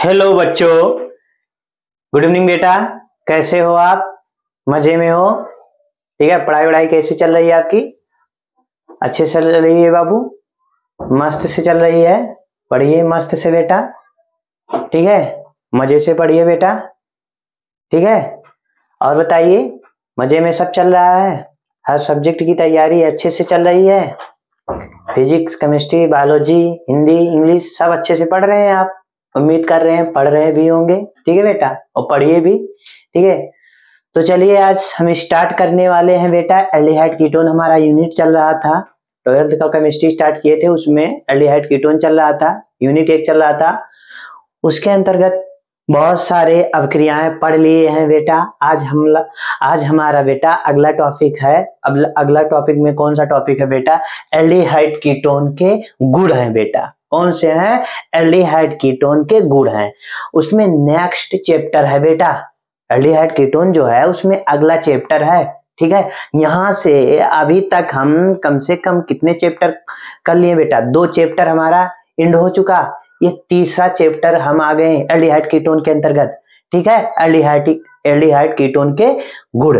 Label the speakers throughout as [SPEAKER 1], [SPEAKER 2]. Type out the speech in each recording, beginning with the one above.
[SPEAKER 1] Hello बच्चों, good evening बेटा। कैसे हो आप? मजे में हो? ठीक है। पढ़ाई वढ़ाई कैसी चल रही है आपकी? अच्छे से चल रही है बाबू? मस्त से चल रही है? पढ़िए मस्त से बेटा, ठीक है। मजे से पढ़िए बेटा, ठीक है। और बताइए, मजे में सब चल रहा है? हर सब्जेक्ट की तैयारी अच्छे से चल रही है? Physics, chemistry, biology, Hindi, English सब अच्छे से पढ़ रहे हैं आप? उम्मीद कर रहे हैं पढ़ रहे भी होंगे, ठीक है बेटा। और पढ़िए भी, ठीक है। तो चलिए आज हम स्टार्ट करने वाले हैं बेटा। एल्डिहाइड कीटोन हमारा यूनिट चल रहा था, 12th का केमिस्ट्री स्टार्ट किए थे, उसमें एल्डिहाइड कीटोन चल रहा था, यूनिट 1 चल रहा था। उसके अंतर्गत बहुत सारे अवक्रियाएं पढ़ लिए हैं बेटा। आज हमारा बेटा अगला टॉपिक है। अगला टॉपिक में कौन सा टॉपिक है बेटा? एल्डिहाइड कीटोन के गुण हैं बेटा। कौन से हैं? एल्डिहाइड कीटोन के गुण हैं। उसमें नेक्स्ट चैप्टर है बेटा। एल्डिहाइड कीटोन जो है उसमें अगला चैप्टर है, ठीक है। यहाँ से अभी तक हम कम से कम कितने चैप्टर कर लिए बेटा? 2 चैप्टर हमारा एंड हो चुका। ये तीसरा चैप्टर हम आ गए एल्डिहाइड कीटोन के अंतर्गत, ठीक है। एल्डिहाइड कीटोन के गुण।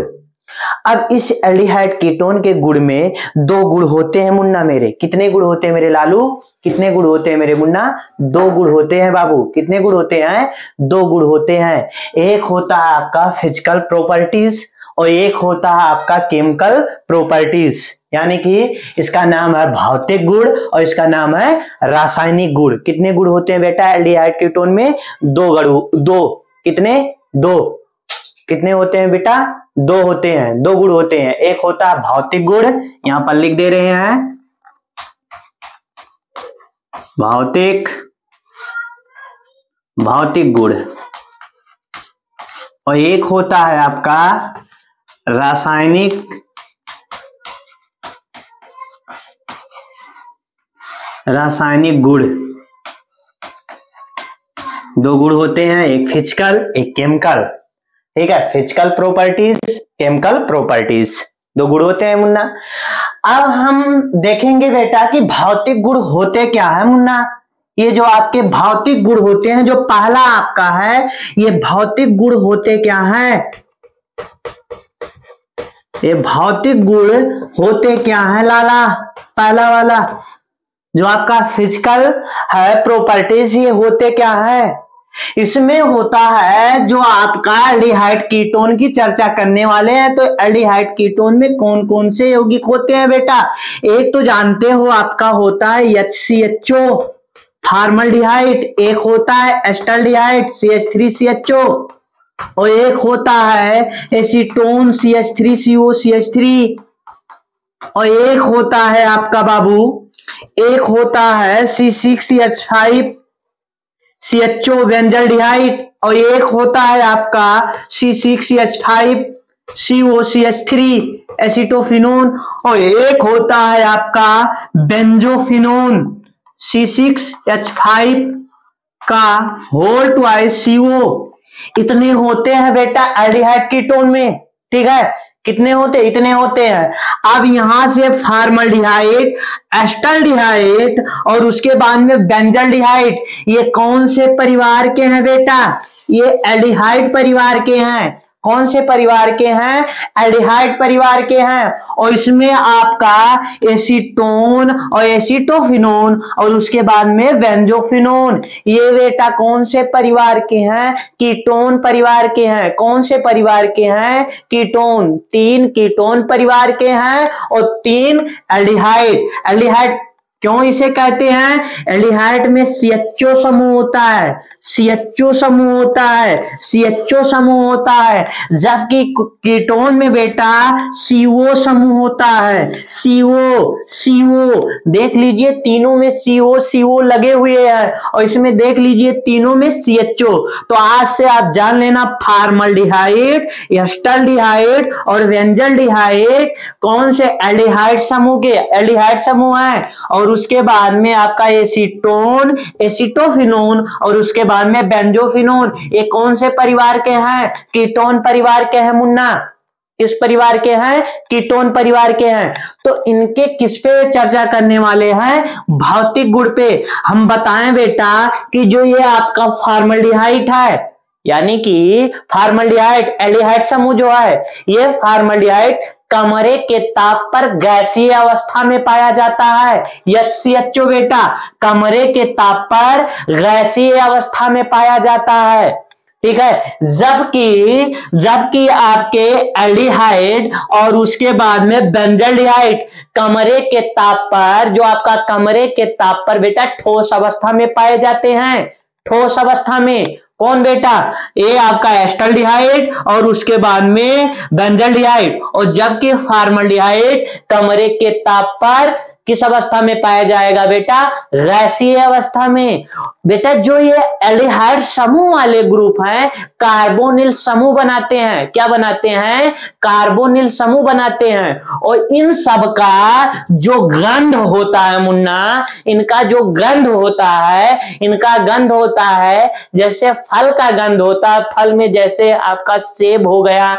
[SPEAKER 1] अब इस एल्डिहाइड कीटोन के गुण में 2 गुण होते हैं मुन्ना मेरे। कितने गुण होते हैं मेरे लालू? कितने गुण होते हैं मेरे मुन्ना? 2 गुण होते हैं बाबू। कितने गुण होते हैं? 2 गुण होते हैं। एक होता है आपका फिजिकल प्रॉपर्टीज और एक होता है आपका केमिकल प्रॉपर्टीज। यानी कि इसका नाम है भौतिक गुण और इसका नाम है रासायनिक गुण। कितने गुण होते हैं बेटा एल्डिहाइड कीटोन में? 2 गुण। 2 कितने? 2 कितने होते हैं बेटा? 2 होते हैं, 2 गुण होते हैं। एक होता है भौतिक गुण, यहां पर लिख दे रहे हैं भौतिक गुण, और एक होता है आपका रासायनिक गुण। 2 गुण होते हैं, एक फिजिकल एक केमिकल, ठीक है। फिजिकल प्रॉपर्टीज, केमिकल प्रॉपर्टीज, 2 गुण होते हैं मुन्ना। अब हम देखेंगे बेटा कि भौतिक गुण होते क्या है मुन्ना। ये जो आपके भौतिक गुण होते हैं, जो पहला आपका है, ये भौतिक गुण होते क्या है? ये भौतिक गुण होते क्या है लाला? पहला वाला जो आपका फिजिकल है प्रॉपर्टीज, ये होते क्या है? इसमें होता है जो आपका एल्डिहाइड कीटोन की चर्चा करने वाले हैं। तो एल्डिहाइड कीटोन में कौन कौन से यौगिक होते हैं बेटा? एक तो जानते हो आपका होता है HCHO फॉर्मल्डिहाइड, एक होता है एस्टल्डिहाइड CH3CHO, और एक होता है एसीटोन CH3COCH3, और एक होता है आपका बाबू, एक होता है C6CH5 CHO बेंजल्डिहाइड, और एक होता है आपका C6CH5 COCH3 एसिटोफिनोन, और एक होता है आपका बेंजोफिनोन C6H5 का होल ट्वाइस CO। इतने होते हैं बेटा एल्डिहाइड कीटोन में, ठीक है। कितने होते? इतने होते हैं। अब यहां से फॉर्मल्डिहाइड, एस्टल्डिहाइड और उसके बाद में बेंजल्डिहाइड, ये कौन से परिवार के हैं बेटा? ये एल्डिहाइड परिवार के हैं। कौन से परिवार के हैं? एल्डिहाइड परिवार के हैं। और इसमें आपका एसीटोन और एसिटोफिनोन और उसके बाद में बेंजोफिनोन, ये बेटा कौन से परिवार के हैं? कीटोन परिवार के हैं। कौन से परिवार के हैं? कीटोन। 3 कीटोन परिवार के हैं और 3 एल्डिहाइड। एल्डिहाइड क्यों इसे कहते हैं? एल्डिहाइड में CHO समूह होता है, CHO समूह होता है, CHO समूह होता है, जबकि कीटोन में बेटा CO समूह होता है। CO देख लीजिए, तीनों में CO लगे हुए हैं, और इसमें देख लीजिए तीनों में CHO। तो आज से आप जान लेना फॉर्मल्डिहाइड, एस्टल्डिहाइड और बेंजल्डिहाइड कौन से एल्डिहाइड समूह के एल्डिहाइड समूह है। और उसके बाद में आपका एसीटोन, एसिटोफिनोन और उसके बाद में बेंजोफिनोन, ये कौन से परिवार के हैं? कीटोन परिवार के हैं मुन्ना। किस परिवार के हैं? कीटोन परिवार के हैं। तो इनके किस पे चर्चा करने वाले हैं? भौतिक गुण पे। हम बताएं बेटा कि जो ये आपका फॉर्मल्डिहाइड है, यानी कि फॉर्मल्डिहाइड एल्डिहाइड समूह जो है, ये फॉर्मल्डिहाइड कमरे के ताप पर गैसीय अवस्था में पाया जाता है। HCHO बेटा कमरे के ताप पर गैसीय अवस्था में पाया जाता है, ठीक है। जबकि आपके एल्डिहाइड और उसके बाद में बेंजल्डिहाइड कमरे के ताप पर, जो आपका कमरे के ताप पर बेटा ठोस अवस्था में पाए जाते हैं। ठोस अवस्था में कौन बेटा? ये आपका एस्टल्डिहाइड और उसके बाद में बेंजल्डिहाइड। और जबकि फॉर्मल्डिहाइड कमरे के ताप पर किस अवस्था में पाया जाएगा बेटा? गैसीय अवस्था में। बेटा जो ये एल्डिहाइड समूह वाले ग्रुप हैं, कार्बोनिल समूह बनाते हैं। क्या बनाते हैं? कार्बोनिल समूह बनाते हैं। और इन सब का जो गंध होता है मुन्ना, इनका जो गंध होता है, इनका गंध होता है जैसे फल का गंध होता है। फल में जैसे आपका सेब हो गया,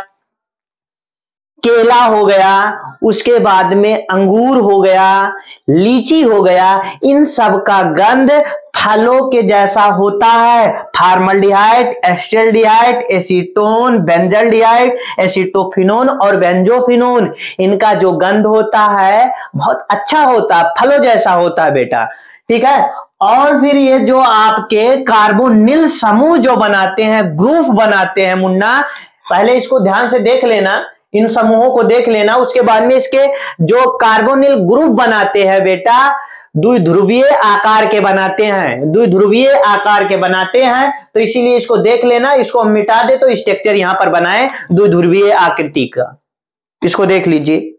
[SPEAKER 1] केला हो गया, उसके बाद में अंगूर हो गया, लीची हो गया, इन सब का गंध फलों के जैसा होता है। Formaldehyde, acetaldehyde, acetone, benzaldehyde, acetophenone और बेंजोफिनोन, इनका जो गंध होता है बहुत अच्छा होता है, फलों जैसा होता है बेटा, ठीक है। और फिर ये जो आपके कार्बोनिल समूह जो बनाते हैं, ग्रुप बनाते हैं मुन्ना, पहले इसको ध्यान से देख लेना, इन समूहों को देख लेना। उसके बाद में इसके जो कार्बोनिल ग्रुप बनाते हैं बेटा, द्विध्रुवीय आकार के बनाते हैं। द्विध्रुवीय आकार के बनाते हैं, तो इसीलिए इसको देख लेना। इसको हम मिटा दे तो स्ट्रक्चर यहां पर बनाए द्विध्रुवीय आकृति का। इसको देख लीजिए।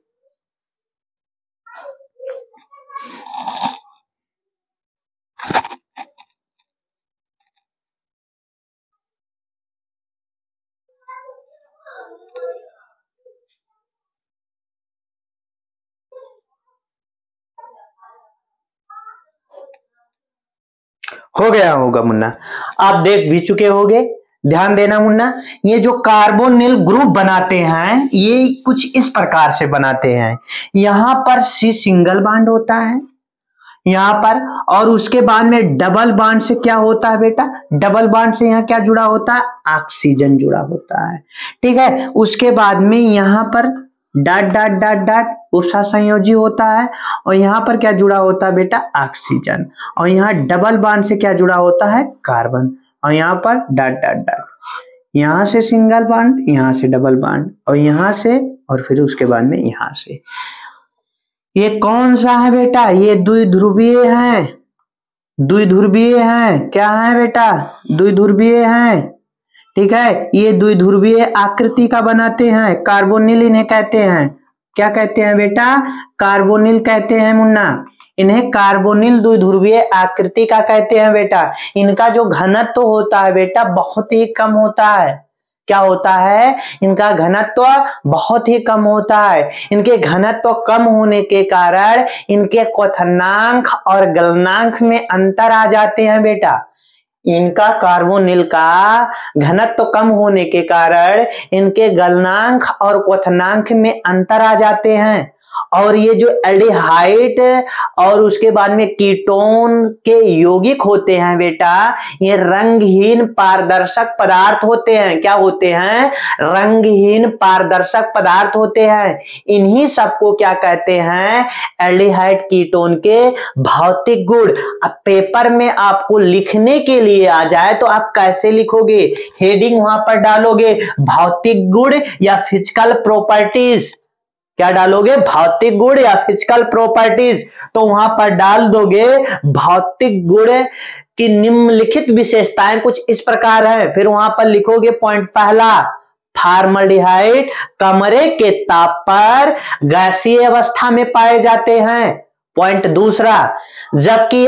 [SPEAKER 1] हो गया होगा मुन्ना, आप देख भी चुके होंगे। ध्यान देना मुन्ना, ये जो कार्बोनिल ग्रुप बनाते हैं ये कुछ इस प्रकार से बनाते हैं। यहां पर C सिंगल बॉन्ड होता है यहां पर, और उसके बाद में डबल बॉन्ड से क्या होता है बेटा? डबल बॉन्ड से यहां क्या जुड़ा होता है? ऑक्सीजन जुड़ा होता है, ठीक है। उसके बाद में यहां पर डॉट डॉट डॉट डॉट उपसा संयोजी होता है, और यहां पर क्या जुड़ा होता है बेटा? ऑक्सीजन। और यहां डबल बॉन्ड से क्या जुड़ा होता है? कार्बन। और यहां पर डॉट डॉट डॉट, यहां से सिंगल बॉन्ड, यहां से डबल बॉन्ड, और यहां से, और फिर उसके बाद में यहां से। ये कौन सा है बेटा? ये द्विध्रुवीय है। द्विध्रुवीय है, क्या है बेटा? द्विध्रुवीय है, ठीक है। ये द्विध्रुवीय आकृति का बनाते हैं, कार्बोनिल इन्हें कहते हैं। क्या कहते हैं बेटा? कार्बोनिल कहते हैं मुन्ना, इन्हें कार्बोनिल द्विध्रुवीय आकृति का कहते हैं बेटा। इनका जो घनत्व होता है बेटा बहुत ही कम होता है। क्या होता है? इनका घनत्व बहुत ही कम होता है। इनके घनत्व कम होने के कारण इनके क्वथनांक और गलनांक में अंतर आ जाते हैं बेटा। इनका कार्बोनिल का घनत्व कम होने के कारण इनके गलनांक और क्वथनांक में अंतर आ जाते हैं। और ये जो एल्डिहाइड और उसके बाद में कीटोन के यौगिक होते हैं बेटा, ये रंगहीन पारदर्शक पदार्थ होते हैं। क्या होते हैं? रंगहीन पारदर्शक पदार्थ होते हैं। इन्हीं सबको क्या कहते हैं? एल्डिहाइड कीटोन के भौतिक गुण। अब पेपर में आपको लिखने के लिए आ जाए तो आप कैसे लिखोगे? हेडिंग वहां पर डालोगे भौतिक गुण या फिजिकल प्रॉपर्टीज। क्या डालोगे? भौतिक गुण या फिजिकल प्रॉपर्टीज। तो वहां पर डाल दोगे भौतिक गुण की निम्नलिखित विशेषताएं कुछ इस प्रकार है। फिर वहां पर लिखोगे पॉइंट पहला, फॉर्मल्डिहाइड कमरे के ताप पर गैसीय अवस्था में पाए जाते हैं। पॉइंट दूसरा, जबकि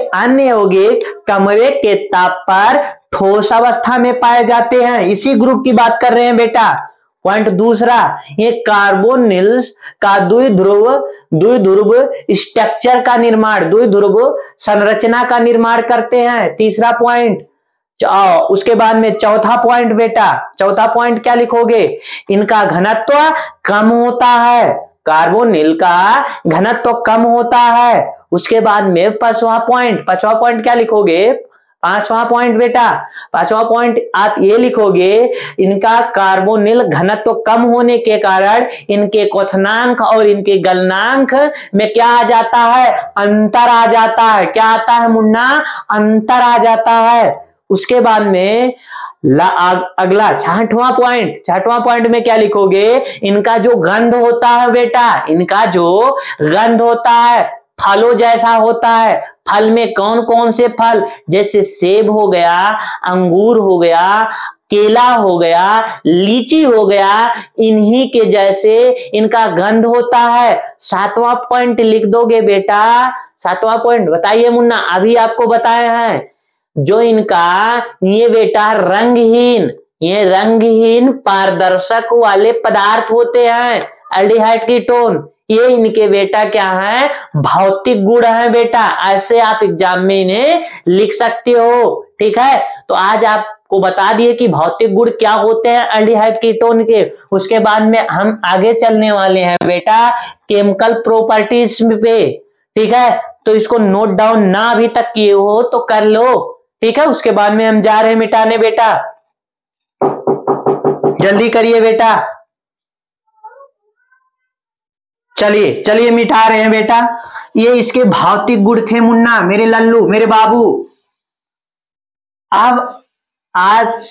[SPEAKER 1] अन्य यौगिक कमरे के ताप पर ठोस अवस्था में पाए जाते हैं। इसी ग्रुप की बात कर रहे हैं बेटा। पॉइंट दूसरा, ये कार्बोनिल्स का द्विध्रुव स्ट्रक्चर का निर्माण, द्विध्रुव संरचना का निर्माण करते हैं। तीसरा पॉइंट, उसके बाद में चौथा पॉइंट बेटा, चौथा पॉइंट क्या लिखोगे, इनका घनत्व कम होता है, कार्बोनिल का घनत्व कम होता है। उसके बाद में पांचवा पॉइंट क्या लिखोगे, पांचवा पॉइंट बेटा, पांचवा पॉइंट आप ये लिखोगे, इनका कार्बोनिल घनत्व कम होने के कारण इनके क्वथनांक और इनके गलनांक में क्या आ जाता है, अंतर आ जाता है। क्या आता है मुन्ना, अंतर आ जाता है। उसके बाद में अगला छठवां पॉइंट में क्या लिखोगे, इनका जो गंध होता है बेटा, इनका जो गंध होता है फलों जैसा होता है। फल में कौन कौन से फल, जैसे सेब हो गया, अंगूर हो गया, केला हो गया, लीची हो गया, इन्हीं के जैसे इनका गंध होता है। सातवां पॉइंट लिख दोगे बेटा, सातवां पॉइंट बताइए मुन्ना, अभी आपको बताए हैं जो इनका ये बेटा रंगहीन पारदर्शक वाले पदार्थ होते हैं, एल्डिहाइड कीटोन, ये इनके बेटा क्या है, भौतिक गुण है बेटा। ऐसे आप एग्जाम में इन्हें लिख सकते हो, ठीक है। तो आज आपको बता दिए कि भौतिक गुण क्या होते हैं एल्डिहाइड कीटोन के। उसके बाद में हम आगे चलने वाले हैं बेटा केमिकल प्रॉपर्टीज पे, ठीक है। तो इसको नोट डाउन ना अभी तक किए हो तो कर लो, ठीक है। उसके बाद में हम जा रहे हैं मिटाने बेटा, जल्दी करिए बेटा, चलिए मिटा रहे हैं बेटा। ये इसके भौतिक गुण थे मुन्ना, मेरे लल्लू, मेरे बाबू। अब आज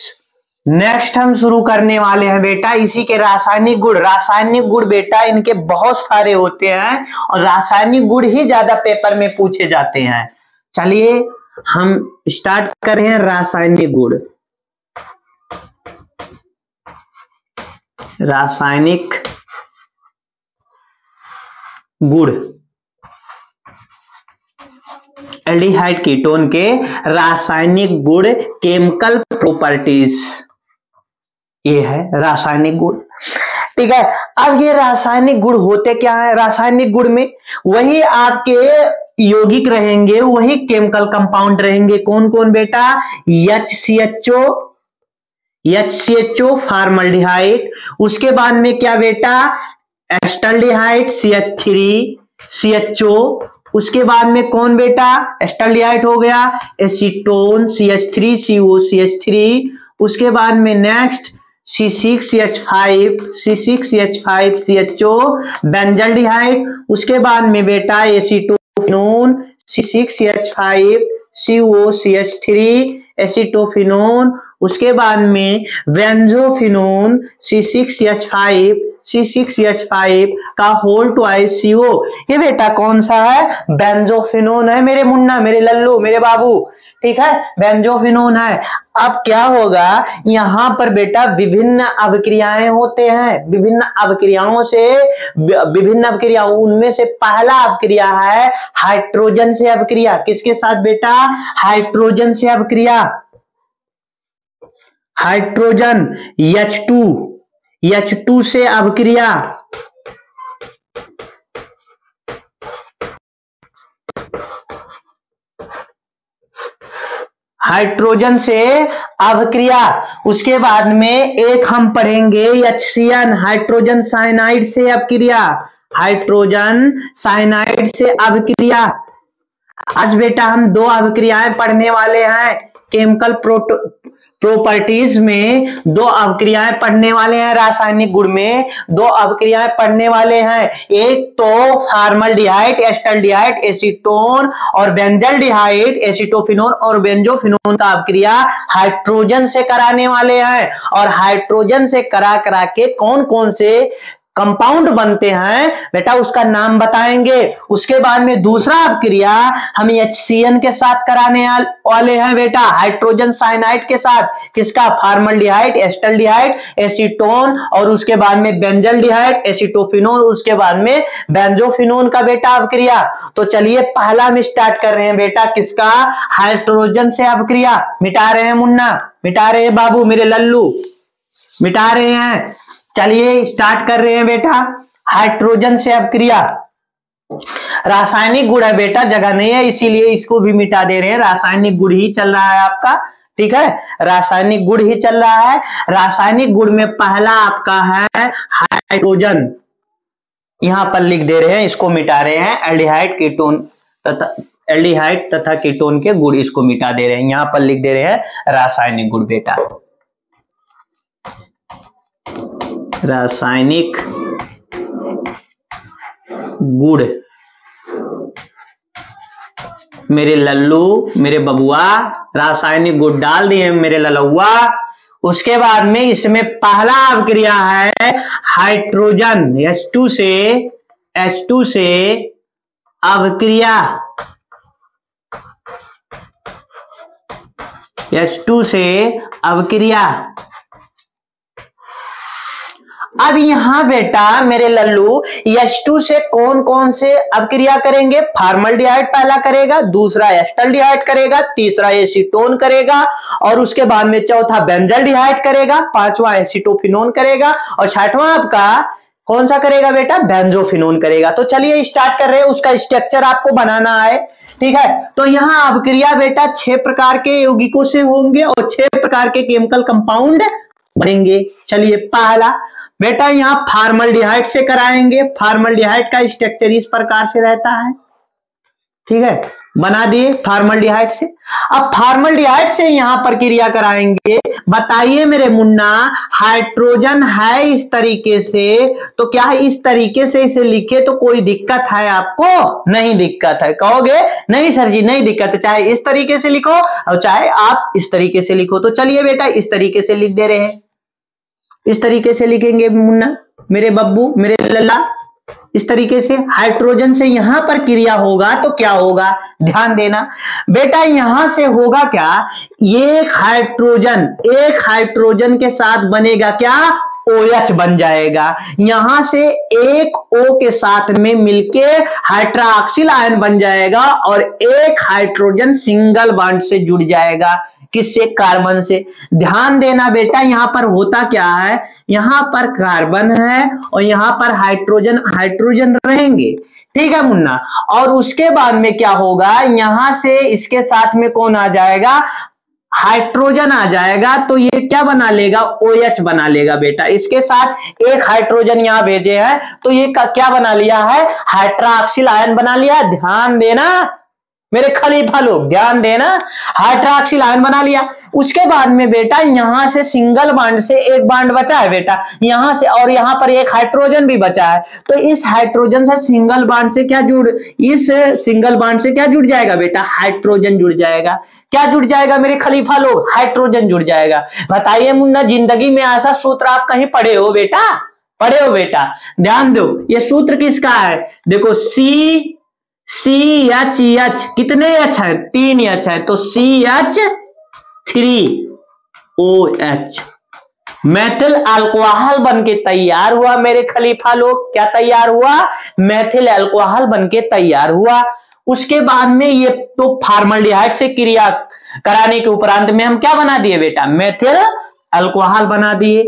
[SPEAKER 1] नेक्स्ट हम शुरू करने वाले हैं बेटा इसी के रासायनिक गुण बेटा इनके बहुत सारे होते हैं और रासायनिक गुण ही ज्यादा पेपर में पूछे जाते हैं। चलिए हम स्टार्ट कर रहे हैं रासायनिक गुण। रासायनिक गुण, एल्डिहाइड कीटोन के रासायनिक गुण, केमिकल प्रॉपर्टीज, ये है रासायनिक गुण, ठीक है। अब ये रासायनिक गुण होते क्या है, रासायनिक गुण में वही आपके यौगिक रहेंगे, वही केमिकल कंपाउंड रहेंगे। कौन कौन बेटा, HCHO फॉर्मल्डिहाइड, उसके बाद में क्या बेटा एस्टल्डिहाइड CH3CHO, उसके बाद में कौन बेटा एस्टल्डिहाइड हो गया, एसीटोन CH3COCH3, उसके बाद में नेक्स्ट C6CH5CHO बेंजल्डिहाइड, उसके बाद में बेटा एसीटोफिनोन C6CH5COCH3 एसीटोफिनोन, उसके बाद में बेंजोफिनोन C6H5 का होल ट्वाइस CO। ये बेटा कौन सा है, बेंजोफिनोन है मेरे मुन्ना, मेरे लल्लू, मेरे बाबू, ठीक है, बेंजोफिनोन है। अब क्या होगा, यहां पर बेटा विभिन्न अभिक्रियाएं होते हैं, विभिन्न अभिक्रिया, उनमें से पहला अभिक्रिया है हाइड्रोजन से अभिक्रिया। किसके साथ बेटा, हाइड्रोजन से अभिक्रिया, हाइड्रोजन H2 से अभिक्रिया, हाइड्रोजन से अभिक्रिया। उसके बाद में एक हम पढ़ेंगे HCN, हाइड्रोजन साइनाइड से अभिक्रिया, हाइड्रोजन साइनाइड से अभिक्रिया। आज बेटा हम दो अभिक्रियाएं पढ़ने वाले हैं, केमिकल प्रॉपर्टीज में दो अभिक्रियाएं पढ़ने वाले हैं, रासायनिक गुण में दो अभिक्रियाएं पढ़ने वाले हैं। एक तो फॉर्मल्डिहाइड, एस्टल्डिहाइड, एसीटोन और बेंजल्डिहाइड, एसीटोफिनोन और बेंजोफिनोन का अभिक्रिया हाइड्रोजन से कराने वाले हैं, और हाइड्रोजन से करा के कौन कौन से कंपाउंड बनते हैं बेटा उसका नाम बताएंगे। उसके बाद में दूसरा अभिक्रिया हम HCN के साथ कराने वाले हैं बेटा, हाइड्रोजन साइनाइड के साथ, किसका, फॉर्मल्डिहाइड, एस्टल्डिहाइड, एसीटोन और उसके बाद में बेंजल्डिहाइड, एसीटोफिनोन, उसके बाद में बेंजोफिनोन का बेटा अभिक्रिया। तो चलिए पहला हम स्टार्ट कर रहे हैं बेटा, किसका, हाइड्रोजन से अभिक्रिया। मिटा रहे हैं मुन्ना, मिटा रहे हैं बाबू, मेरे लल्लू, मिटा रहे हैं। चलिए स्टार्ट कर रहे हैं बेटा, हाइड्रोजन से अभिक्रिया। रासायनिक गुण है बेटा, जगह नहीं है इसीलिए इसको भी मिटा दे रहे हैं, रासायनिक गुण ही चल रहा है आपका, ठीक है, रासायनिक गुण ही चल रहा है। रासायनिक गुण में पहला आपका है हाइड्रोजन, यहां पर लिख दे रहे हैं, इसको मिटा रहे हैं। एल्डिहाइड तथा कीटोन के गुण इसको मिटा दे रहे हैं, यहां पर लिख दे रहे हैं रासायनिक गुण बेटा। रासायनिक गुण मेरे लल्लू मेरे बबुआ, रासायनिक गुण डाल दिए मेरे ललुआ। उसके बाद में इसमें पहला अभिक्रिया है हाइड्रोजन, H2 से अभिक्रिया, H2 से अभिक्रिया। अब यहां बेटा मेरे लल्लू H2 से कौन कौन से अभिक्रिया करेंगे? फॉर्मल्डिहाइड पहला करेगा, दूसरा एस्टल्डिहाइड करेगा, तीसरा एसीटोन करेगा, और उसके बाद में चौथा बेंजल्डिहाइड करेगा, पांचवा एसीटोफिनोन करेगा, और छठवां आपका कौन सा करेगा बेटा? बेंजोफिनोन करेगा। तो चलिए स्टार्ट कर रहे हैं, उसका स्ट्रक्चर आपको बनाना है, ठीक है। तो यहां अभिक्रिया बेटा 6 प्रकार के यौगिकों से होंगे और 6 प्रकार के केमिकल कंपाउंड बनेंगे। चलिए पहला बेटा यहां फॉर्मल्डिहाइड से कराएंगे। फॉर्मल्डिहाइड का स्ट्रक्चर इस प्रकार से रहता है, ठीक है, बना दिए फॉर्मल्डिहाइड से। अब फॉर्मल्डिहाइड से यहां पर क्रिया कराएंगे। बताइए मेरे मुन्ना, हाइड्रोजन है इस तरीके से, तो क्या इस तरीके से इसे लिखे तो कोई दिक्कत है आपको? नहीं दिक्कत है। कहोगे नहीं सर जी नहीं दिक्कत है, चाहे इस तरीके से लिखो और चाहे आप इस तरीके से लिखो। तो चलिए बेटा इस तरीके से लिख दे रहे हैं, इस तरीके से लिखेंगे मुन्ना मेरे बब्बू मेरे लल्ला, इस तरीके से। हाइड्रोजन से यहां पर क्रिया होगा तो क्या होगा? ध्यान देना बेटा, यहां से होगा क्या? एक हाइड्रोजन के साथ बनेगा क्या? OH बन जाएगा। यहां से एक O के साथ में मिलके हाइड्रोक्सिल आयन बन जाएगा और एक हाइड्रोजन सिंगल बॉन्ड से जुड़ जाएगा। किससे? कार्बन से। ध्यान देना बेटा, यहां पर होता क्या है, यहां पर कार्बन है और यहां पर हाइड्रोजन रहेंगे, ठीक है मुन्ना। और उसके बाद में क्या होगा, यहां से इसके साथ में कौन आ जाएगा? हाइड्रोजन आ जाएगा। तो ये क्या बना लेगा? OH बना लेगा बेटा। इसके साथ एक हाइड्रोजन यहां भेजे हैं तो ये क्या बना लिया है? हाइड्रोक्सिल आयन बना लिया। ध्यान देना मेरे खलीफा लोग, ध्यान देना, हाइड्रोक्सिल आयन बना लिया। उसके बाद में बेटा यहां से सिंगल बॉन्ड से एक बॉन्ड बचा है बेटा, यहां से, और यहां पर एक हाइड्रोजन भी बचा है। तो इस हाइड्रोजन से सिंगल बॉन्ड से क्या जुड़ जाएगा बेटा? हाइड्रोजन जुड़ जाएगा। क्या जुड़ जाएगा मेरे खलीफा लोग? हाइड्रोजन जुड़ जाएगा। बताइए मुन्ना, जिंदगी में ऐसा सूत्र आप कहीं पढ़े हो बेटा? पढ़े हो बेटा? ध्यान दो, ये सूत्र किसका है? देखो CHH, कितने H है? 3 H है, तो CH3OH मैथिल अल्कोहल बनके तैयार हुआ मेरे खलीफा लोग। क्या तैयार हुआ? मैथिल अल्कोहल बनके तैयार हुआ। उसके बाद में ये तो फॉर्मल्डिहाइड से क्रिया कराने के उपरांत में हम क्या बना दिए बेटा? मैथिल अल्कोहल बना दिए।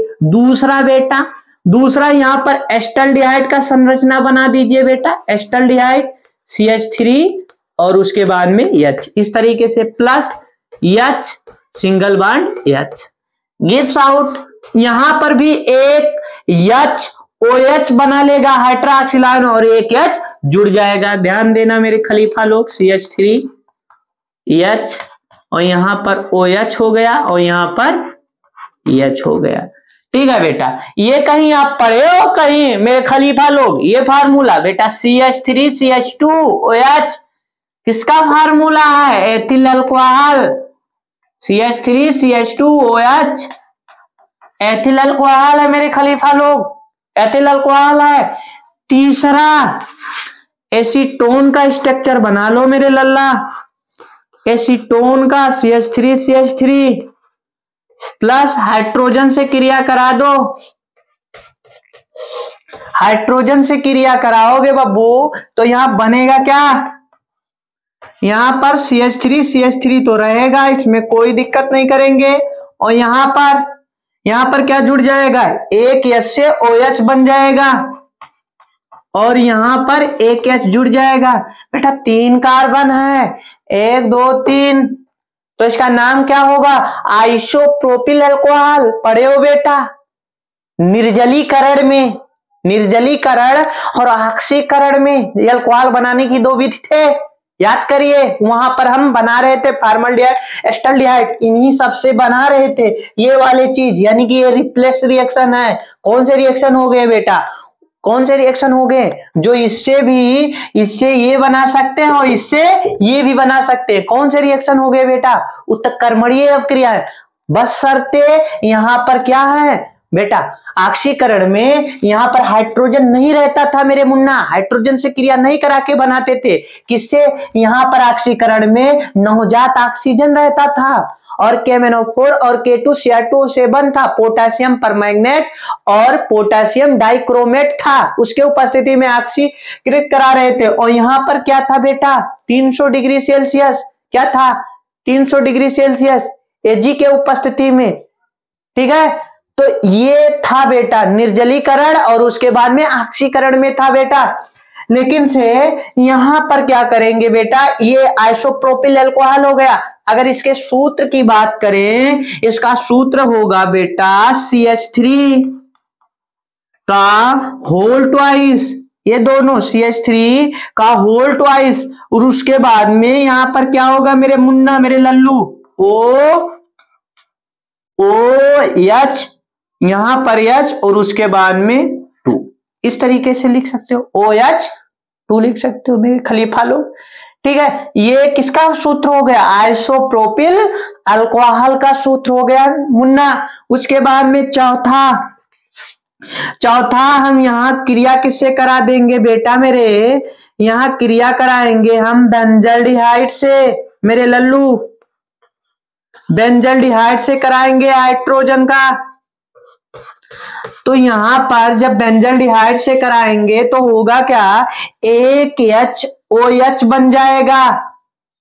[SPEAKER 1] दूसरा यहां पर एस्टल्डिहाइड का संरचना बना दीजिए बेटा। एस्टल्डिहाइड CH3 और उसके बाद में H, इस तरीके से plus H single bond H gives out. यहां पर भी एक OH बना लेगा हाइड्रोक्सिल आयन और एक H जुड़ जाएगा। ध्यान देना मेरे खलीफा लोग, CH3H और यहां पर OH हो गया और यहां पर H हो गया, ठीक है बेटा। ये कहीं आप पढ़े हो कहीं मेरे खलीफा लोग? ये फार्मूला बेटा CH3CH2OH किसका फार्मूला है? Ethyl alcohol. CH3CH2OH ethyl alcohol है मेरे खलीफा लोग, एथिल अल्कोहल है। तीसरा एसीटोन का स्ट्रक्चर बना लो मेरे लल्ला। एसीटोन का CH3CH3 प्लस हाइड्रोजन से क्रिया करा दो। हाइड्रोजन से क्रिया कराओगे बब्बू तो यहां बनेगा क्या? यहां पर CH3 तो रहेगा, इसमें कोई दिक्कत नहीं करेंगे। और यहां पर क्या जुड़ जाएगा? एक H से OH बन जाएगा और यहां पर एक H जुड़ जाएगा। बेटा 3 कार्बन है, 1 2 3, तो इसका नाम क्या होगा? Isopropyl alcohol. पढ़े हो बेटा? निर्जलीकरण और ऑक्सीकरण में अल्कोहल बनाने की दो विधि थे, याद करिए। वहां पर हम बना रहे थे फॉर्मल्डिहाइड, एस्टल्डिहाइड, इन्हीं सबसे बना रहे थे ये वाले चीज, यानी कि ये रिफ्लेक्स रिएक्शन है। कौन से रिएक्शन हो गए बेटा? कौन से रिएक्शन हो गए? जो इससे ये बना सकते हैं और इससे ये भी बना सकते हैं। कौन से रिएक्शन हो गए बेटा? उत्तकर्मणीय अवक्रिया है। बस शर्ते यहां पर क्या है बेटा? ऑक्सीकरण में यहां पर हाइड्रोजन नहीं रहता था मेरे मुन्ना, हाइड्रोजन से क्रिया नहीं करा के बनाते थे। किससे? यहां पर ऑक्सीकरण में नवजात ऑक्सीजन रहता था और KMnO4 और K2Cr2 से बन था, पोटेशियम परमैंगनेट और पोटेशियम डाइक्रोमेट था, उसके उपस्थिति में ऑक्सीकृत करा रहे थे। और यहां पर क्या था बेटा? 300 डिग्री सेल्सियस। क्या था? 300 डिग्री सेल्सियस Ag के उपस्थिति में। ठीक है, तो ये था बेटा निर्जलीकरण और उसके बाद में ऑक्सीकरण में था बेटा। लेकिन से यहां पर क्या करेंगे बेटा? ये आइसोप्रोपिल अल्कोहल हो गया। अगर इसके सूत्र की बात करें, इसका सूत्र होगा बेटा CH3 का होल ट्वाइस, ये दोनों CH3 का होल ट्वाइस, और उसके बाद में यहां पर क्या होगा मेरे मुन्ना, मेरे लल्लू? OH, यहां पर H और उसके बाद में 2। इस तरीके से लिख सकते हो, OH2 लिख सकते हो मेरे खलीफा लोग। ठीक है, ये किसका सूत्र हो गया? आइसोप्रोपिल अल्कोहल का सूत्र हो गया मुन्ना। उसके बाद में चौथा हम यहां क्रिया किससे करा देंगे बेटा मेरे? यहां क्रिया कराएंगे हम बेंजल्डिहाइड से मेरे लल्लू, बेंजल्डिहाइड से कराएंगे हाइड्रोजन का। तो यहां पर जब बेंजल्डिहाइड से कराएंगे तो होगा क्या? एक OH बन जाएगा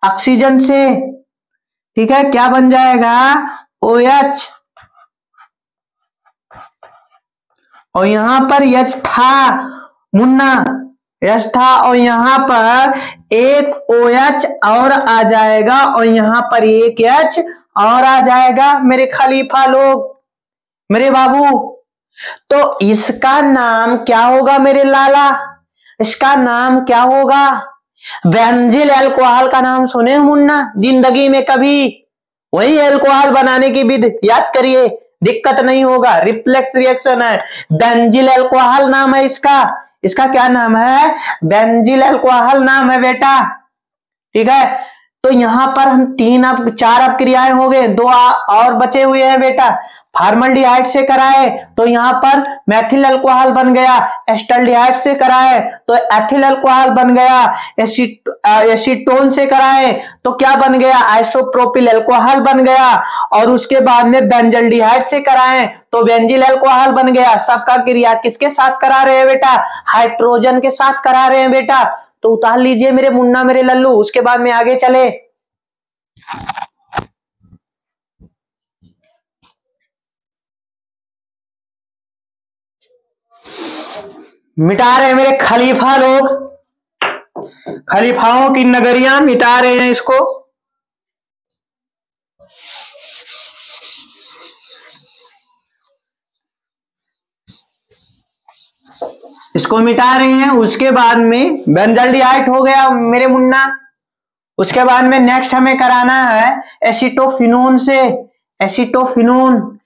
[SPEAKER 1] ऑक्सीजन से। ठीक है, क्या बन जाएगा? OH। और यहां पर H था मुन्ना, H था, और यहां पर एक OH और आ जाएगा और यहां पर एक H और आ जाएगा मेरे खलीफा लोग, मेरे बाबू। तो इसका नाम क्या होगा मेरे लाला? इसका नाम क्या होगा? बेंजील अल्कोहल का नाम सुने मुन्ना जिंदगी में कभी? वही अल्कोहल बनाने की विधि याद करिए, दिक्कत नहीं होगा। रिफ्लेक्स रिएक्शन है, बेंजील अल्कोहल नाम है इसका। इसका क्या नाम है? बेंजील अल्कोहल नाम है बेटा। ठीक है, तो यहां पर हम 4 अपक्रियाएं हो गए, 2 और बचे हुए हैं बेटा। फॉर्मल्डिहाइड से कराए तो यहां पर मेथिल अल्कोहल बन गया, एस्टल्डिहाइड से कराए तो एथिल अल्कोहल बन गया, एसीटोन से कराए तो क्या बन गया? आइसोप्रोपिल अल्कोहल बन गया, और उसके बाद में बेंजल्डिहाइड से कराए तो बेंजील अल्कोहल बन गया। सबका क्रिया किसके साथ करा रहे हैं बेटा? हाइड्रोजन के साथ करा रहे हैं बेटा। तो उतार लीजिए मेरे मुन्ना, मेरे लल्लू, उसके बाद में आगे चले। मिटा रहे हैं मेरे खलीफा लोग, खलीफाओं की नगरियां मिटा रहे हैं इसको। इसको मिटा रहे हैं। उसके बाद में बेंजल्डिहाइड हो गया मेरे मुन्ना। उसके बाद में नेक्स्ट हमें कराना है एसीटोफिनोन से। एसीटोफिनोन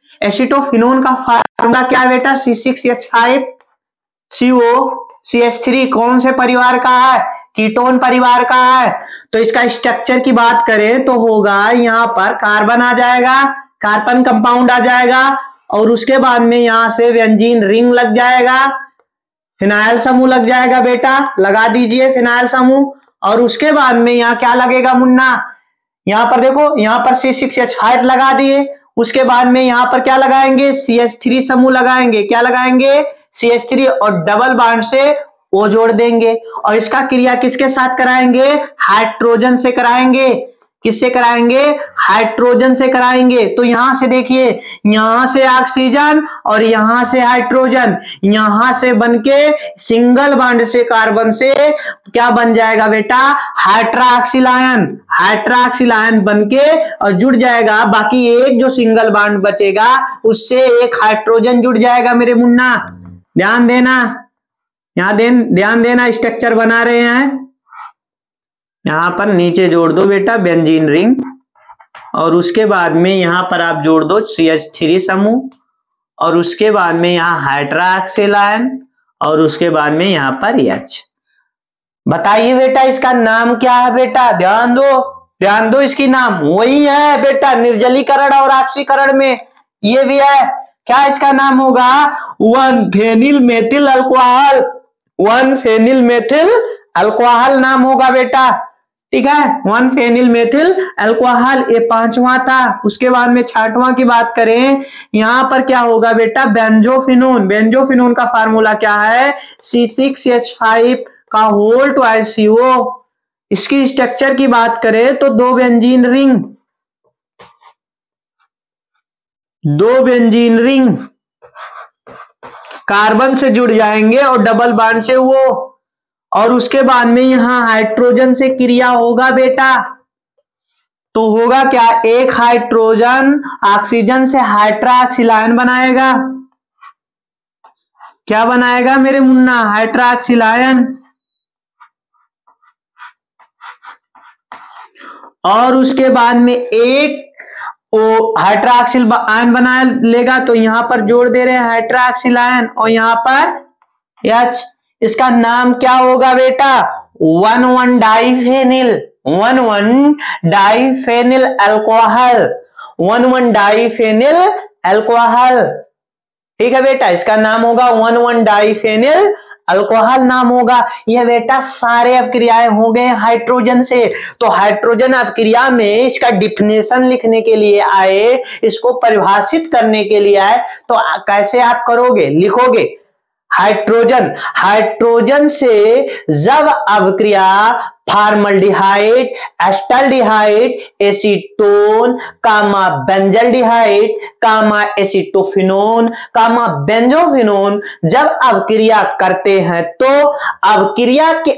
[SPEAKER 1] का फार्मूला क्या है बेटा? C6H5COCH3। कौन से परिवार का है? कीटोन परिवार का है। तो इसका स्ट्रक्चर की बात करें तो होगा यहां पर कार्बन आ जाएगा, कार्बन कंपाउंड आ जाएगा, और उसके बाद में यहां से बेंजीन रिंग लग जाएगा, फिनाइल समूह लग जाएगा बेटा, लगा दीजिए फिनाइल समूह। और उसके बाद में यहाँ क्या लगेगा मुन्ना? यहाँ पर देखो, यहाँ पर C6H5 लगा दिए। उसके बाद में यहाँ पर क्या लगाएंगे? CH3 समूह लगाएंगे। क्या लगाएंगे? CH3, और डबल बॉन्ड से O जोड़ देंगे। और इसका क्रिया किसके साथ कराएंगे? हाइड्रोजन से कराएंगे। किससे कराएंगे? हाइड्रोजन से कराएंगे। तो यहां से देखिए, यहां से ऑक्सीजन और यहां से हाइड्रोजन, यहां से बनके सिंगल बॉन्ड से कार्बन से क्या बन जाएगा बेटा? Hydroxyl ion. हाइड्रोक्सिल आयन बनके और जुड़ जाएगा, बाकी एक जो सिंगल बॉन्ड बचेगा उससे एक हाइड्रोजन जुड़ जाएगा मेरे मुन्ना। ध्यान देना, यहां ध्यान देना, स्ट्रक्चर बना रहे हैं। यहां पर नीचे जोड़ दो बेटा बेंजीन रिंग, और उसके बाद में यहां पर आप जोड़ दो CH3 समूह, और उसके बाद में यहां हाइड्रोक्सिल आयन, और उसके बाद में यहां पर H। बताइए बेटा इसका नाम क्या है बेटा? ध्यान दो इसकी नाम वही है बेटा, निर्जलीकरण और ऑक्सीकरण में ये भी है। क्या इसका नाम होगा? 1-फेनिल मेथिल अल्कोहल। 1-फेनिल मेथिल अल्कोहल नाम होगा बेटा, ठीक है। 1-फेनिल मेथिल अल्कोहल, ये 5वां था। उसके बाद में 6वां की बात करें, यहां पर क्या होगा बेटा? बेंजोफिनोन। बेंजोफिनोन का फार्मूला क्या है? C6H5 का होल ट्वाइस CO। इसकी स्ट्रक्चर की बात करें तो 2 बेंजीन रिंग कार्बन से जुड़ जाएंगे और डबल बॉन्ड से वो, और उसके बाद में यहां हाइड्रोजन से क्रिया होगा बेटा। तो होगा क्या? एक हाइड्रोजन ऑक्सीजन से हाइड्रोक्सिल आयन बनाएगा। क्या बनाएगा मेरे मुन्ना? Hydroxyl ion. और उसके बाद में एक हाइड्रोक्सिल आयन बना लेगा, तो यहां पर जोड़ दे रहे हैं हाइड्रोक्सिल आयन, और यहां पर H। इसका नाम क्या होगा बेटा? 1,1-डाइफेनिल। 1,1-डाइफेनिल अल्कोहल। 1,1-डाइफेनिल अल्कोहल, ठीक है बेटा। इसका नाम होगा 1,1-डाइफेनिल अल्कोहल नाम होगा। यह बेटा सारे अपक्रियाएं हो गए हाइड्रोजन से। तो हाइड्रोजन अपक्रिया में इसका डिफिनेशन लिखने के लिए आए, इसको परिभाषित करने के लिए आए, तो कैसे आप करोगे? लिखोगे हाइड्रोजन से जब अपक्रिया फॉर्मल्डिहाइड, एस्टाल्डिहाइड, एसीटोन, कामा बेंजल्डिहाइड, कामा एसिटोफिनोन, कामा बेंजोफिनोन जब अपक्रिया करते हैं, तो अपक्रिया के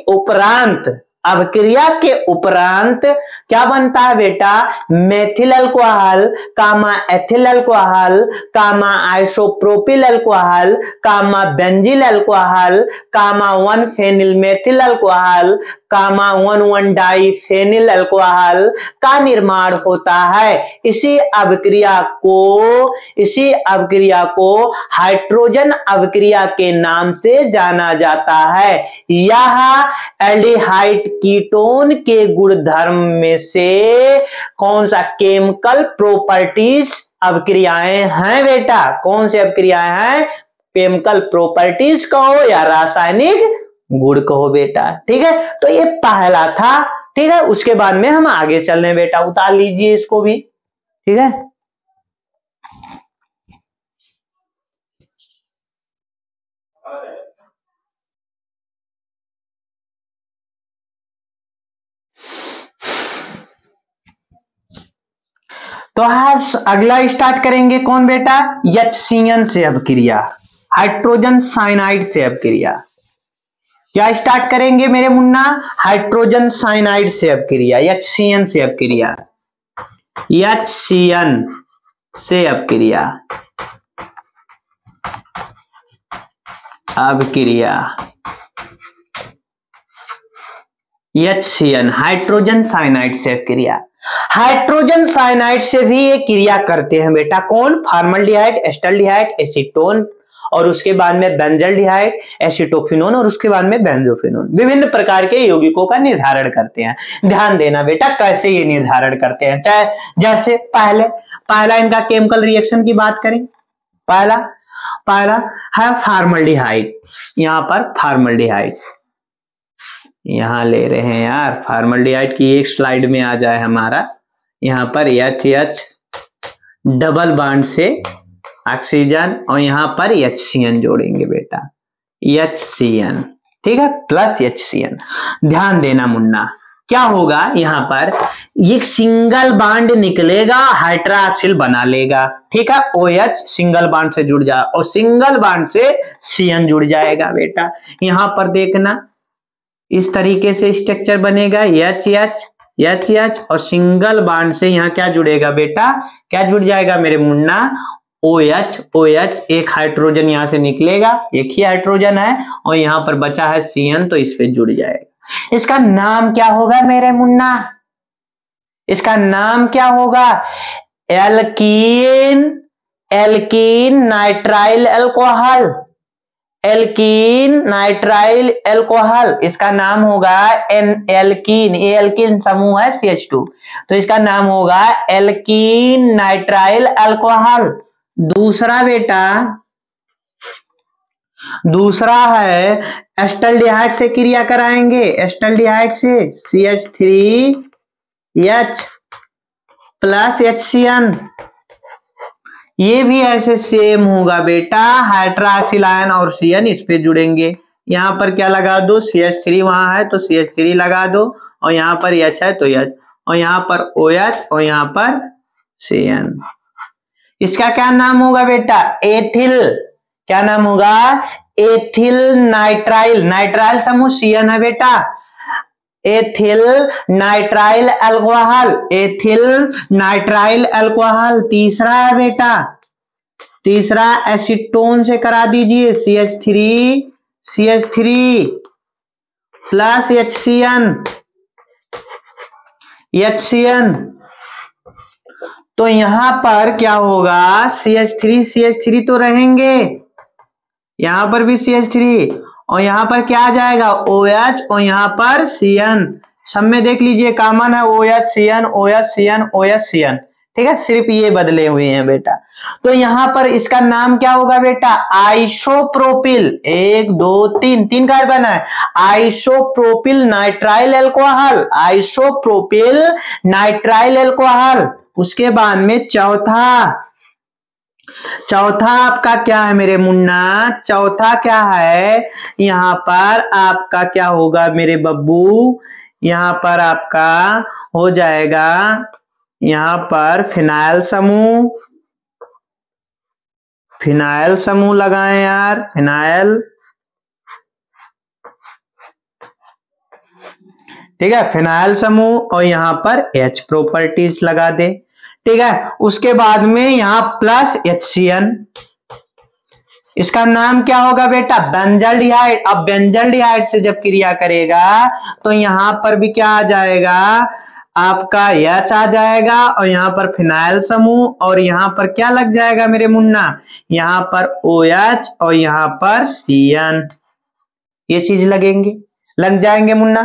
[SPEAKER 1] उपरांत क्या बनता है बेटा? मेथिल अल्कोहल, कामा एथिल अल्कोहल, कामा आइसोप्रोपिल अल्कोहल, कामा बेंजिल अल्कोहल, कामा 1-फेनिल मेथिल अल्कोहल, कामा 1,1-डाइफेनिल अल्कोहल का निर्माण होता है। इसी अपक्रिया को हाइड्रोजन अपक्रिया के नाम से जाना जाता है। यह एल्डिहाइड कीटोन के गुणधर्म में से कौन सा केमिकल प्रॉपर्टीज अपक्रियाएं हैं बेटा? कौन सी अपक्रियाएं हैं? केमिकल प्रॉपर्टीज कहो या रासायनिक गुण कहो बेटा, ठीक है। तो ये पहला था, ठीक है। उसके बाद में हम आगे चल रहे हैं बेटा, उतार लीजिए इसको भी, ठीक है। तो आज अगला स्टार्ट करेंगे कौन बेटा? HCN से अपक्रिया, हाइड्रोजन साइनाइड से अपक्रिया। क्या स्टार्ट करेंगे मेरे मुन्ना? हाइड्रोजन साइनाइड से अपक्रिया, HCN से अपक्रिया। HCN से अपक्रिया HCN हाइड्रोजन साइनाइड से अपक्रिया। हाइड्रोजन साइनाइड से भी ये क्रिया करते हैं बेटा, कौन? फॉर्मल्डिहाइड, एस्टाल्डिहाइड, एसीटोन, और उसके बाद में बेंजल्डिहाइड, एसिटोफिनोन, और उसके बाद में बेंजोफिनोन। विभिन्न प्रकार के यौगिकों का निर्धारण करते हैं। ध्यान देना बेटा कैसे ये निर्धारण करते हैं। चाहे जैसे पहला इनका केमिकल रिएक्शन की बात करें, पहला है फॉर्मल्डिहाइड। यहां पर फॉर्मल्डिहाइड यहां ले रहे हैं यार, फॉर्मल्डिहाइड की एक स्लाइड में आ जाए हमारा। यहां पर HH डबल बॉन्ड से ऑक्सीजन, और यहां पर HCN जोड़ेंगे बेटा, HCN, ठीक है, प्लस HCN। ध्यान देना मुन्ना, क्या होगा यहाँ पर, ये सिंगल बॉन्ड निकलेगा, हाइड्रोक्सिल बना लेगा, ठीक है। OH सिंगल बॉन्ड से जुड़ जाए और सिंगल बॉन्ड से CN जुड़ जाएगा बेटा। यहाँ पर देखना इस तरीके से स्ट्रक्चर बनेगा, H और सिंगल बॉन्ड से यहाँ क्या जुड़ेगा बेटा, क्या जुड़ जाएगा मेरे मुन्ना, OH, एक हाइड्रोजन यहाँ से निकलेगा, एक ही हाइड्रोजन है और यहाँ पर बचा है CN, तो इस पे जुड़ जाएगा। इसका नाम क्या होगा मेरे मुन्ना, इसका नाम क्या होगा, alkene nitrile alcohol, alkene nitrile alcohol, इसका नाम होगा एल्कीन, ये एल्कीन समूह है CH2, तो इसका नाम होगा एल्कीन नाइट्राइल अल्कोहल। दूसरा बेटा, दूसरा है एस्टल्डिहाइड से क्रिया कराएंगे, एस्टल्डिहाइड से CH3H प्लस HCN, ये भी ऐसे सेम होगा बेटा, हाइड्रोक्सिल आयन और CN इस पे जुड़ेंगे। यहाँ पर क्या लगा दो, CH3 वहां है तो CH3 लगा दो, और यहाँ पर H है तो H, और यहाँ पर OH और यहाँ पर CN। इसका क्या नाम होगा बेटा, एथिल, क्या नाम होगा, एथिल नाइट्राइल, नाइट्राइल समूह CN है बेटा, ethyl nitrile alcohol, ethyl nitrile alcohol. तीसरा है बेटा, तीसरा एसीटोन से करा दीजिए, CH3 प्लस HCN, तो यहां पर क्या होगा, CH3 तो रहेंगे, यहां पर भी CH3 और यहां पर क्या आ जाएगा OH और यहां पर CN, सब में देख लीजिए कॉमन है OH CN, ठीक है, सिर्फ ये बदले हुए हैं बेटा। तो यहां पर इसका नाम क्या होगा बेटा, आइसोप्रोपिल, 1 2 3 कार्बन है, isopropyl nitrile alcohol, isopropyl nitrile alcohol. उसके बाद में चौथा आपका क्या है मेरे मुन्ना, चौथा क्या है, यहां पर आपका क्या होगा मेरे बब्बू, यहां पर आपका हो जाएगा, यहां पर फिनाइल समूह लगाएं यार, फिनाइल, ठीक है, फिनाइल समूह, और यहां पर H प्रॉपर्टीज लगा दे, ठीक है। उसके बाद में यहां प्लस HCN, इसका नाम क्या होगा बेटा, बेंजल्डिहाइड। अब बेंजल्डिहाइड से जब क्रिया करेगा तो यहां पर भी क्या आ जाएगा, आपका H आ जाएगा, और यहां पर फिनाइल समूह, और यहां पर क्या लग जाएगा मेरे मुन्ना, यहां पर OH और यहां पर CN, ये चीज लग जाएंगे मुन्ना,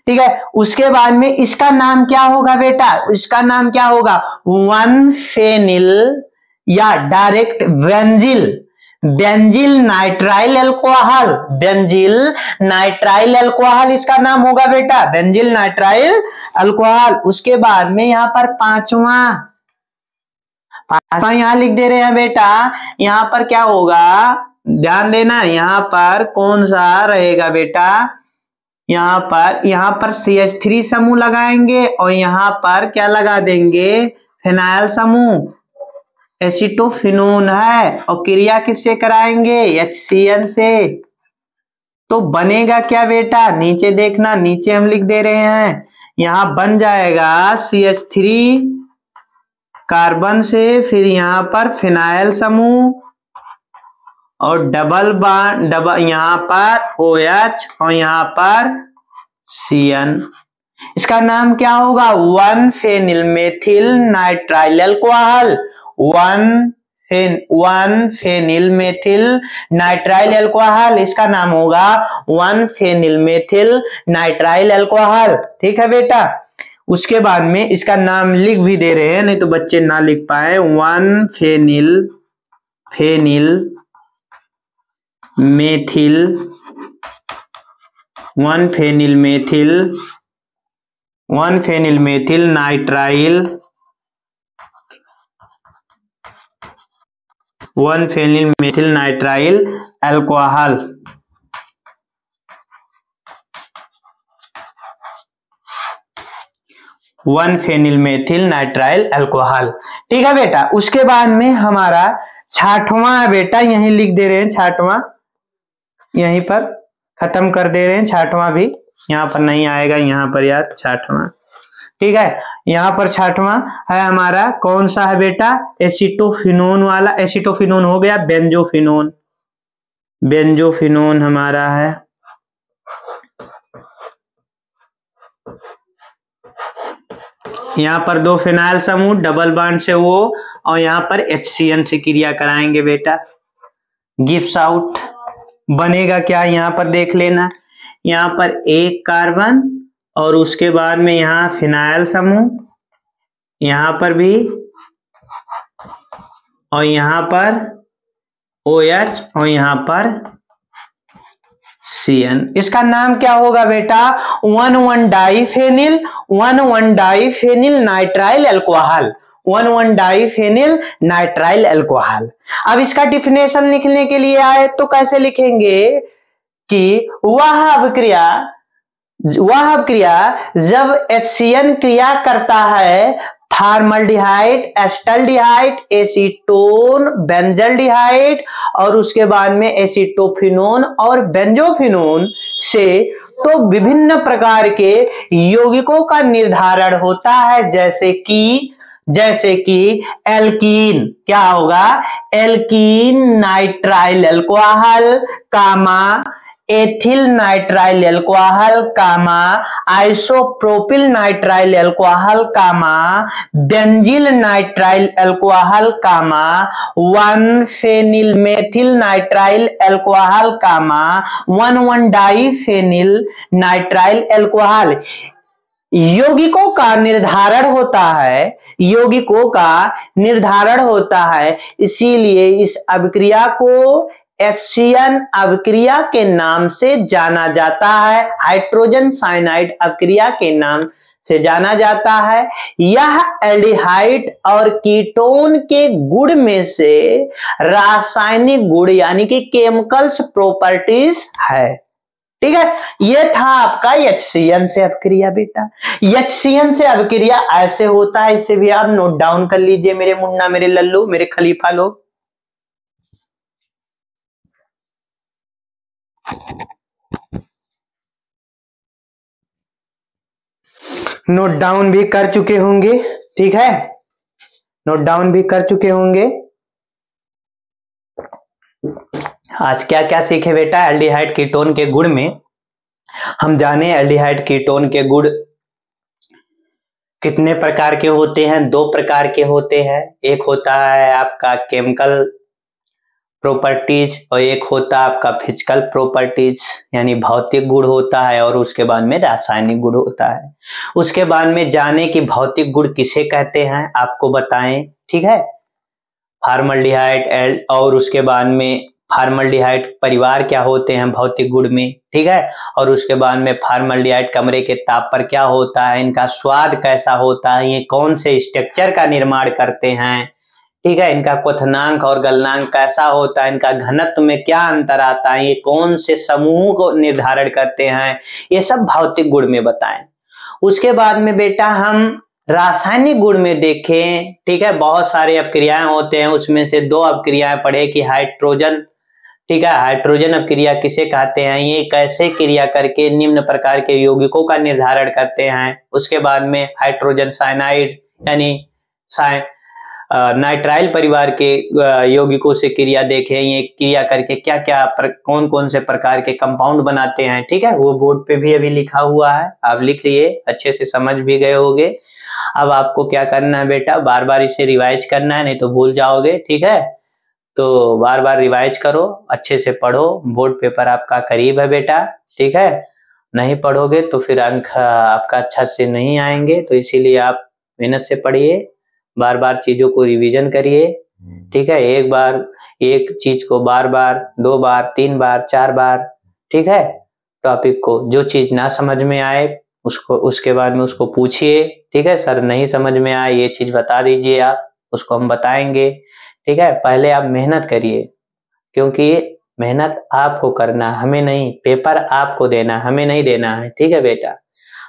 [SPEAKER 1] ठीक है। उसके बाद में इसका नाम क्या होगा बेटा, इसका नाम क्या होगा, 1 फेनिल या डायरेक्ट बेंजिल नाइट्राइल अल्कोहल, इसका नाम होगा बेटा, बेंजिल नाइट्राइल अल्कोहल। उसके बाद में यहां पर पांचवा यहां लिख दे रहे हैं बेटा, यहां पर क्या होगा, ध्यान देना, यहां पर कौन सा रहेगा बेटा, यहां पर CH3 समूह लगाएंगे और यहां पर क्या लगा देंगे, फिनाइल समूह, एसिटोफिनोन है, और क्रिया किससे कराएंगे, HCN से। तो बनेगा क्या बेटा, नीचे देखना, नीचे हम लिख दे रहे हैं, यहां बन जाएगा CH3 कार्बन से, फिर यहां पर फिनाइल समूह और डबल यहां पर OH और यहां पर CN। इसका नाम क्या होगा, 1 phenyl methyl nitrile alcohol, 1 phenyl methyl nitrile alcohol, इसका नाम होगा 1 फेनिल मेथिल नाइट्राइल अल्कोहल, ठीक है बेटा। उसके बाद में इसका नाम लिख भी दे रहे हैं, नहीं तो बच्चे ना लिख पाए, 1 phenyl methyl nitrile, 1 phenyl methyl nitrile alcohol. 1 phenyl methyl nitrile alcohol. ठीक है बेटा, उसके बाद में हमारा 6वां है बेटा, यहीं लिख दे रहे हैं 6वां, यहीं पर खत्म कर दे रहे हैं 6वां भी, यहाँ पर नहीं आएगा, यहाँ पर यार 6वां। ठीक है, यहाँ पर 6वां है हमारा, कौन सा है बेटा, एसिटोफिनोन वाला। एसिटोफिनोन हो गया, बेंजोफिनोन, बेंजोफिनोन हमारा है। यहाँ पर 2 फिनाइल समूह डबल बॉन्ड से वो, और यहाँ पर HCN से क्रिया कराएंगे बेटा, गिव्स आउट। बनेगा क्या, यहाँ पर देख लेना, यहाँ पर 1 कार्बन और उसके बाद में यहाँ फिनाइल समूह, यहाँ पर भी, और यहाँ पर OH और यहाँ पर CN। इसका नाम क्या होगा बेटा, 1,1-डाइफेनिल, 1,1-डाइफेनिल नाइट्राइल अल्कोहल, 1,1-डाइफेनिल नाइट्राइल अल्कोहल। अब इसका डिफिनेशन लिखने के लिए आए तो कैसे लिखेंगे कि वह अभिक्रिया जब HCN क्रिया करता है फॉर्मल्डिहाइड, एस्टल्डिहाइड, एसीटोन, बेंजल्डिहाइड और उसके बाद में एसिटोफिनोन और बेंजोफिनोन से, तो विभिन्न प्रकार के यौगिकों का निर्धारण होता है, जैसे कि एल्कीन, क्या होगा, एल्कीन नाइट्राइल अल्कोहल, कामा एथिल नाइट्राइल अल्कोहल, कामा आइसोप्रोपिल नाइट्राइल अल्कोहल, कामा बेंजील नाइट्राइल अल्कोहल, कामा 1 फेनिल मेथिल नाइट्राइल अल्कोहल, कामा 1,1-डाइफेनिल नाइट्राइल अल्कोहल। यौगिकों का निर्धारण होता है, इसीलिए इस अभिक्रिया को HCN अभिक्रिया के नाम से जाना जाता है, हाइड्रोजन साइनाइड अभिक्रिया के नाम से जाना जाता है। यह एल्डिहाइड और कीटोन के गुण में से रासायनिक गुण यानी कि केमिकल्स प्रॉपर्टीज है। ठीक है, ये था आपका HCN से अभिक्रिया बेटा। HCN से अभिक्रिया ऐसे होता है, इसे भी आप नोट डाउन कर लीजिए मेरे मुन्ना, मेरे लल्लू, मेरे खलीफा लोग। नोट डाउन भी कर चुके होंगे, ठीक है, नोट डाउन भी कर चुके होंगे। आज क्या क्या सीखे बेटा, एल्डिहाइड कीटोन के गुण में हम जाने एल्डिहाइड कीटोन के गुण कितने प्रकार के होते हैं, 2 प्रकार के होते हैं। एक होता है आपका केमिकल प्रॉपर्टीज और एक होता है आपका फिजिकल प्रॉपर्टीज, यानी भौतिक गुण होता है, और उसके बाद में रासायनिक गुण होता है। उसके बाद में जाने कि भौतिक गुण किसे कहते हैं, आपको बताएं, ठीक है। फॉर्मल्डिहाइड और उसके बाद में फॉर्मल्डिहाइड परिवार क्या होते हैं भौतिक गुण में, ठीक है, और उसके बाद में फॉर्मल्डिहाइड कमरे के ताप पर क्या होता है, इनका स्वाद कैसा होता है, ये कौन से स्ट्रक्चर का निर्माण करते हैं, ठीक है, इनका क्वथनांक और गलनांक कैसा होता है, इनका घनत्व में क्या अंतर आता है, ये कौन से समूह को निर्धारण करते हैं, ये सब भौतिक गुण में बताएं। उसके बाद में बेटा हम रासायनिक गुण में देखें, ठीक है, बहुत सारे अपक्रियाएं होते हैं, उसमें से 2 अपक्रियाएं पढ़े कि हाइड्रोजन, ठीक है, हाइड्रोजन अपक्रिया किसे कहते हैं, ये कैसे क्रिया करके निम्न प्रकार के यौगिकों का निर्धारण करते हैं। उसके बाद में हाइड्रोजन साइनाइड यानी नाइट्राइल परिवार के यौगिकों से क्रिया देखें, ये क्रिया करके क्या क्या कौन कौन से प्रकार के कंपाउंड बनाते हैं, ठीक है, वो बोर्ड पे भी अभी लिखा हुआ है, आप लिख लिए, अच्छे से समझ भी गए होंगे। अब आपको क्या करना है बेटा, बार बार इसे रिवाइज करना है, नहीं तो भूल जाओगे, ठीक है, तो बार बार रिवाइज करो, अच्छे से पढ़ो, बोर्ड पेपर आपका करीब है बेटा, ठीक है, नहीं पढ़ोगे तो फिर अंक आपका अच्छा से नहीं आएंगे, तो इसीलिए आप मेहनत से पढ़िए, बार बार चीजों को रिवीजन करिए, ठीक है, एक बार एक चीज को बार बार, 2 बार, 3 बार, 4 बार, ठीक है, टॉपिक को जो चीज ना समझ में आए उसको उसके बाद में उसको पूछिए, ठीक है, सर नहीं समझ में आए ये चीज बता दीजिए आप, उसको हम बताएंगे, ठीक है। पहले आप मेहनत करिए, क्योंकि मेहनत आपको करना, हमें नहीं, पेपर आपको देना, हमें नहीं देना है, ठीक है बेटा।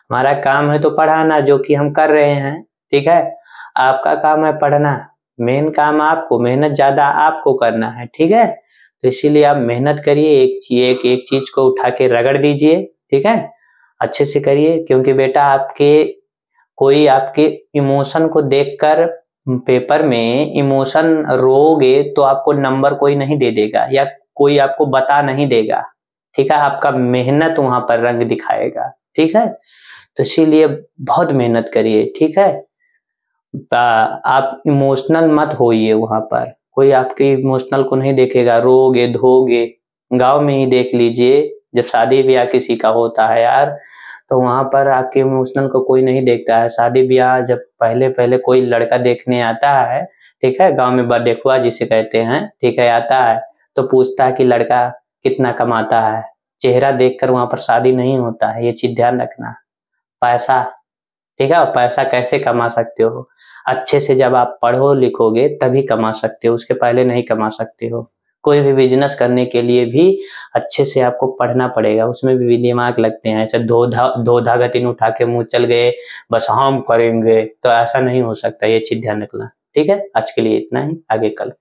[SPEAKER 1] हमारा काम है तो पढ़ाना, जो कि हम कर रहे हैं, ठीक है। आपका काम है पढ़ना, मेन काम आपको, मेहनत ज्यादा आपको करना है, ठीक है। तो इसीलिए आप मेहनत करिए, एक चीज को उठा के रगड़ दीजिए, ठीक है, अच्छे से करिए। क्योंकि बेटा कोई आपके इमोशन को देखकर पेपर में इमोशन रोगे तो आपको नंबर कोई नहीं दे देगा, या कोई आपको बता नहीं देगा, ठीक है। आपका मेहनत वहां पर रंग दिखाएगा, ठीक है। तो इसीलिए बहुत मेहनत करिए, ठीक है। आप इमोशनल मत होइए, वहां पर कोई आपके इमोशनल को नहीं देखेगा, रोगे धोगे। गांव में ही देख लीजिए, जब शादी ब्याह किसी का होता है यार, तो वहां पर आपके इमोशनल को कोई नहीं देखता है। शादी ब्याह जब पहले पहले कोई लड़का देखने आता है, ठीक है, गांव में बरदेखुआ जिसे कहते हैं, ठीक है, आता है तो पूछता है कि लड़का कितना कमाता है। चेहरा देखकर वहां पर शादी नहीं होता है, ये चीज ध्यान रखना। पैसा, ठीक है, पैसा कैसे कमा सकते हो? अच्छे से जब आप पढ़ो लिखोगे तभी कमा सकते हो, उसके पहले नहीं कमा सकते हो। कोई भी बिजनेस करने के लिए भी अच्छे से आपको पढ़ना पड़ेगा, उसमें भी दिमाग लगते हैं। ऐसे दो धागा तीन उठा के मुंह चल गए, बस हम करेंगे, तो ऐसा नहीं हो सकता, ये चीज ध्यान रखना, ठीक है। आज के लिए इतना ही, आगे कल।